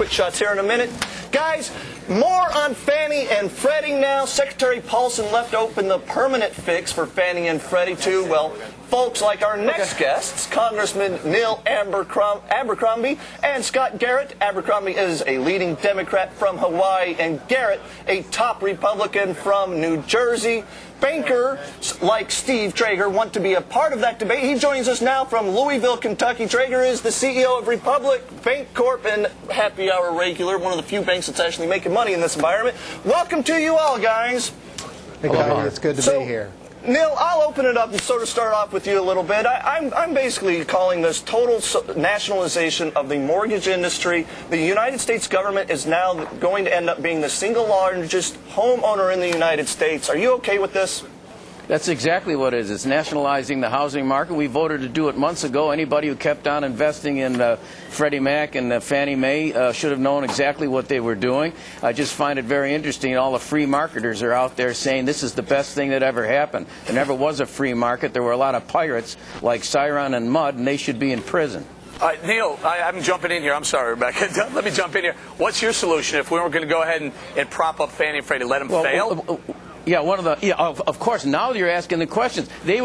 quick shots here in a minute. Guys, more on Fannie and Freddie now. Secretary Paulson left open the permanent fix for Fannie and Freddie too. Well, folks like our next guests, Congressman Neil Abercrombie and Scott Garrett. Abercrombie is a leading Democrat from Hawaii, and Garrett, a top Republican from New Jersey. Bankers like Steve Traeger want to be a part of that debate. He joins us now from Louisville, Kentucky. Traeger is the CEO of Republic Bank Corp and Happy Hour regular, one of the few banks that's actually making money in this environment. Welcome to you all, guys. Hey, guys, it's good to be here. Neil, I'll open it up and sort of start off with you a little bit. I'm basically calling this total nationalization of the mortgage industry. The United States government is now going to end up being the single largest homeowner in the United States. Are you okay with this? That's exactly what it is. It's nationalizing the housing market. We voted to do it months ago. Anybody who kept on investing in Freddie Mac and Fannie Mae should have known exactly what they were doing. I just find it very interesting. All the free marketers are out there saying this is the best thing that ever happened. There never was a free market. There were a lot of pirates like Siron and Mudd, and they should be in prison. Neil, I'm jumping in here. I'm sorry, Rebecca. Let me jump in here. What's your solution if we were going to go ahead and prop up Fannie and Freddie, let them fail? Yeah, of course. Now you're asking the questions. They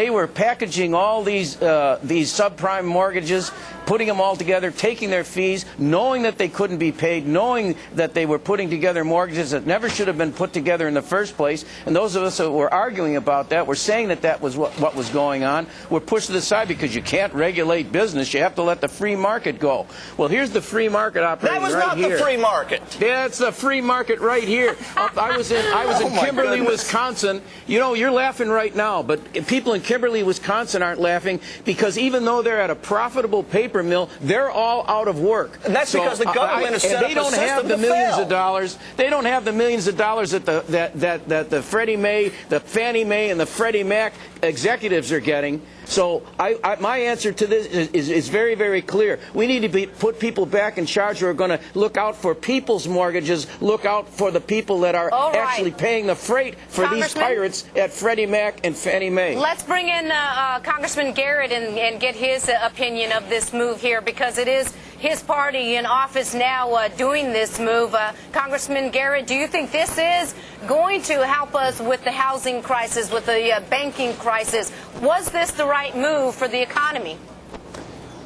were packaging all these subprime mortgages, putting them all together, taking their fees, knowing that they couldn't be paid, knowing that they were putting together mortgages that never should have been put together in the first place. And those of us that were arguing about that were saying that that was what was going on. We're pushed to the side because you can't regulate business. You have to let the free market go. Well, here's the free market operating right here. That was not the free market. Yeah, it's the free market right here. I was in Kimberly, Wisconsin. You know, you're laughing right now, but people in Kimberly, Wisconsin aren't laughing because even though they're at a profitable paper mill, they're all out of work. And that's because the government has set up a system to fail. They don't have the millions of dollars. They don't have the millions of dollars that the Freddie Mae, the Fannie Mae, and the Freddie Mac executives are getting. So my answer to this is very, very clear. We need to put people back in charge who are going to look out for people's mortgages, look out for the people that are actually paying the freight for these pirates at Freddie Mac and Fannie Mae. Let's bring in Congressman Garrett and get his opinion of this move here, because it is his party in office now doing this move. Congressman Garrett, do you think this is going to help us with the housing crisis, with the banking crisis? Was this the right move for the economy?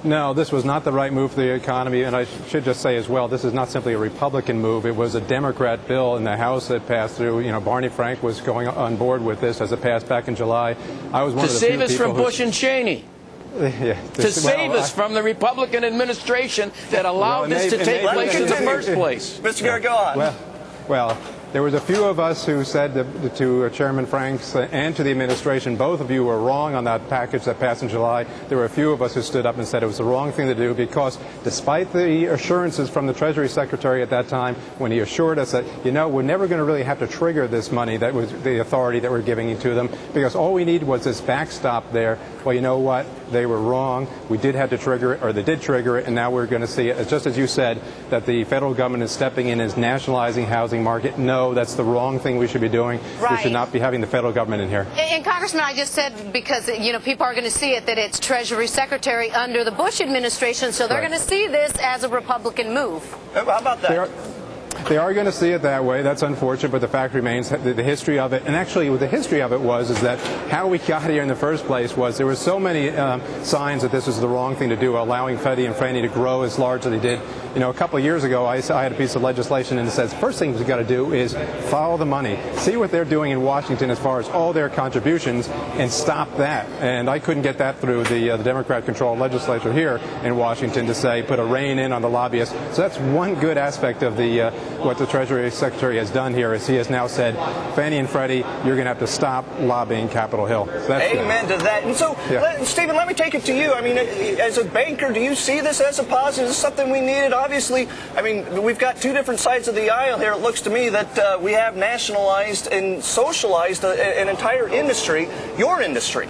No, this was not the right move for the economy, and I should just say as well, this is not simply a Republican move. It was a Democrat bill in the House that passed through. You know, Barney Frank was going on board with this as it passed back in July. I was one of the few people to save us from Bush and Cheney. Yeah, to save us from the Republican administration that allowed this to take place in the first place. Mr. Garrett, go on. Well, there was a few of us who said to Chairman Franks and to the administration, both of you were wrong on that package that passed in July. There were a few of us who stood up and said it was the wrong thing to do because despite the assurances from the Treasury Secretary at that time, when he assured us that, you know, we're never going to really have to trigger this money, that was the authority that we're giving to them, because all we need was this backstop there. Well, you know what? They were wrong. We did have to trigger it, or they did trigger it, and now we're going to see it, just as you said, that the federal government is stepping in as nationalizing housing market. No, that's the wrong thing we should be doing. Right. We should not be having the federal government in here. And Congressman, I just said, because, you know, people are going to see it, that it's Treasury Secretary under the Bush administration, so they're going to see this as a Republican move. How about that? They are going to see it that way. That's unfortunate, but the fact remains the history of it. And actually, what the history of it was is that how we got here in the first place was there were so many signs that this was the wrong thing to do, allowing Freddie and Fannie to grow as large as they did. You know, a couple of years ago, I had a piece of legislation, and it says first thing we've got to do is follow the money, see what they're doing in Washington as far as all their contributions, and stop that. And I couldn't get that through the Democrat-controlled legislature here in Washington to say put a rein in on the lobbyists. So that's one good aspect of the what the Treasury Secretary has done here is he has now said, Fannie and Freddie, you're going to have to stop lobbying Capitol Hill. So that's Amen to that. And so, Stephen, let me take it to you. I mean, as a banker, do you see this as a positive? Is this something we needed? Obviously, I mean, we've got two different sides of the aisle here. It looks to me that we have nationalized and socialized an entire industry, your industry.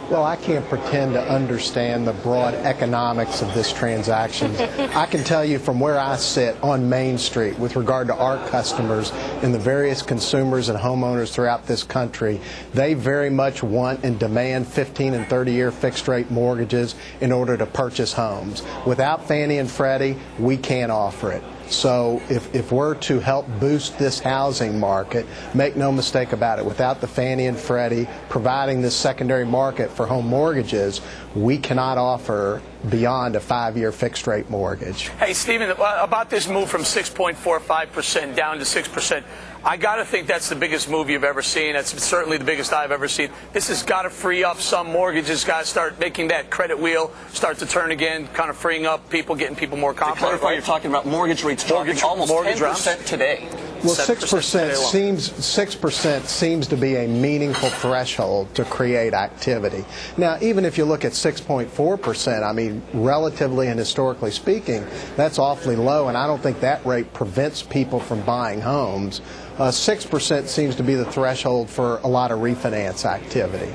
Well, I can't pretend to understand the broad economics of this transaction. I can tell you from where I sit on Main Street with regard to our customers and the various consumers and homeowners throughout this country, they very much want and demand 15 and 30-year fixed-rate mortgages in order to purchase homes. Without Fannie and Freddie, we can't offer it. So if we're to help boost this housing market, make no mistake about it, without the Fannie and Freddie providing this secondary market for home mortgages, we cannot offer beyond a 5-year fixed rate mortgage. Hey, Stephen, about this move from 6.45% down to 6%, I got to think that's the biggest move you've ever seen. That's certainly the biggest I've ever seen. This has got to free up some mortgages, got to start making that credit wheel start to turn again, kind of freeing up people, getting people more confident. To clarify, you're talking about mortgage rates dropping almost 10% today. Well, 6% seems to be a meaningful threshold to create activity. Now, even if you look at 6.4%, I mean, relatively and historically speaking, that's awfully low, and I don't think that rate prevents people from buying homes. 6% seems to be the threshold for a lot of refinance activity.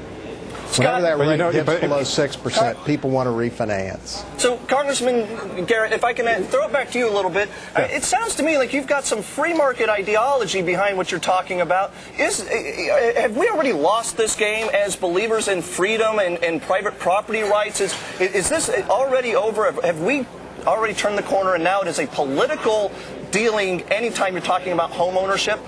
Whenever that rate dips below 6%, people want to refinance. So, Congressman Garrett, if I can throw it back to you a little bit, it sounds to me like you've got some free market ideology behind what you're talking about. Have we already lost this game as believers in freedom and private property rights? Is this already over? Have we already turned the corner and now it is a political dealing anytime you're talking about home ownership?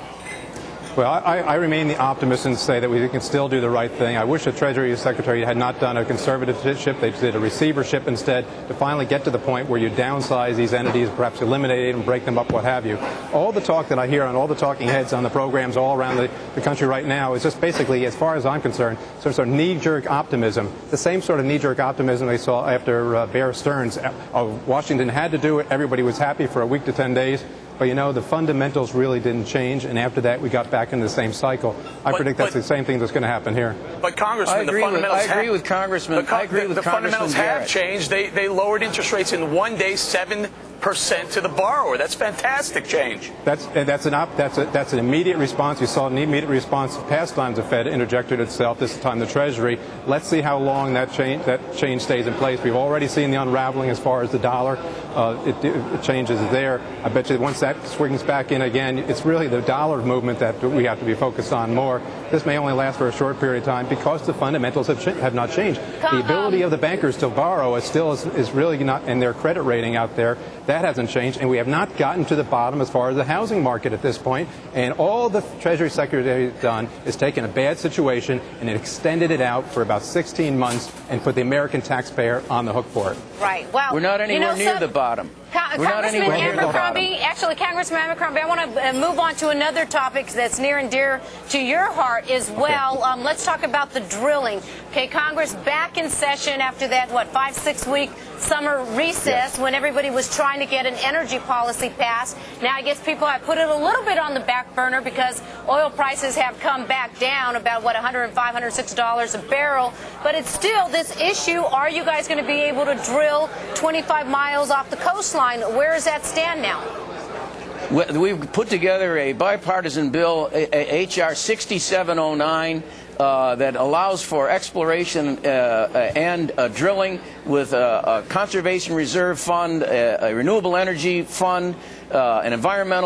Well, I remain the optimist and say that we can still do the right thing. I wish the Treasury Secretary had not done a conservatorship. They did a receivership instead to finally get to the point where you downsize these entities, perhaps eliminate them, break them up, what have you. All the talk that I hear on all the talking heads on the programs all around the country right now is just basically, as far as I'm concerned, sort of knee-jerk optimism. The same sort of knee-jerk optimism they saw after Bear Stearns. Washington had to do it. Everybody was happy for a week to 10 days. But, you know, the fundamentals really didn't change, and after that we got back into the same cycle. I predict that's the same thing that's going to happen here. But, Congressman, the fundamentals I agree with Congressman the fundamentals have changed. They lowered interest rates in one day 7% to the borrower. That's fantastic change. That's an immediate response. You saw an immediate response past times the Fed interjected itself, this time the Treasury. Let's see how long that change stays in place. We've already seen the unraveling as far as the dollar. It changes there. I bet you once that swings back in again, it's really the dollar movement that we have to be focused on more. This may only last for a short period of time because the fundamentals have not changed. The ability of the bankers to borrow is really not, and their credit rating out there, that hasn't changed, and we have not gotten to the bottom as far as the housing market at this point. And all the Treasury Secretary has done is taken a bad situation and extended it out for about 16 months and put the American taxpayer on the hook for it. Right. Well, we're not anywhere near the bottom. Congressman Abercrombie, Congressman Abercrombie, I want to move on to another topic that's near and dear to your heart as well. Okay. Let's talk about the drilling. Okay, Congress back in session after that, 5-6 week summer recess when everybody was trying to get an energy policy passed. Now I guess people have put it a little bit on the back burner because oil prices have come back down about, $105, $106 a barrel. But it's still this issue, are you guys going to be able to drill 25 miles off the coastline? Where does that stand now? We've put together a bipartisan bill, H.R. 6709, that allows for exploration and drilling with a conservation reserve fund, a renewable energy fund, an environmental